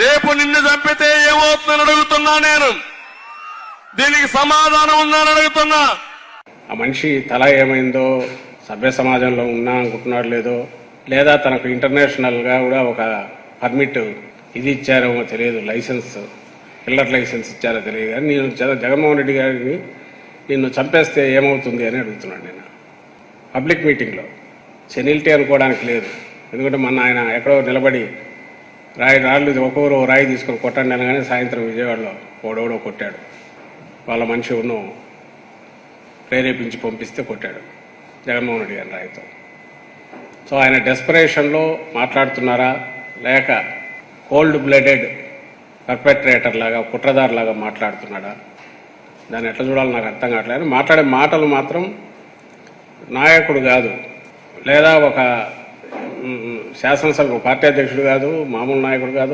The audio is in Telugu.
రేపు నిన్ను చంపితే ఏమవుతుందని అడుగుతున్నా నేను. దీనికి సమాధానం ఉందని అడుగుతున్నా. ఆ మనిషి తల ఏమైందో సభ్య సమాజంలో ఉన్నా అనుకుంటున్నాడు లేదో, లేదా తనకు ఇంటర్నేషనల్ గా కూడా ఒక పర్మిట్ ఇది ఇచ్చారేమో తెలియదు, లైసెన్స్ కిల్లర్ లైసెన్స్ ఇచ్చారో తెలియదు. కానీ నేను జగన్మోహన్ రెడ్డి గారిని నిన్ను చంపేస్తే ఏమవుతుంది అని అడుగుతున్నాను నేను పబ్లిక్ మీటింగ్లో. సెనిల్టీ అనుకోవడానికి లేదు. ఎందుకంటే మొన్న ఆయన ఎక్కడో నిలబడి రాళ్ళు ఒక్కొక్కరు రాయి తీసుకొని కొట్టండి అనగానే సాయంత్రం విజయవాడలో ఓడోడో కొట్టాడు. వాళ్ళ మనిషి ఉన్ను ప్రేరేపించి పంపిస్తే కొట్టాడు జగన్మోహన్ రెడ్డి గారి రాయితో. సో ఆయన డెస్పరేషన్లో మాట్లాడుతున్నారా, లేక కోల్డ్ బ్లడెడ్ పర్పెట్రేటర్ లాగా కుట్రదారు లాగా మాట్లాడుతున్నాడా, దాన్ని ఎట్లా చూడాలో నాకు అర్థం కావట్లేదు. మాట్లాడే మాటలు మాత్రం నాయకుడు కాదు, లేదా ఒక శాసనసభ పార్టీ అధ్యక్షుడు కాదు, మామూలు నాయకుడు కాదు.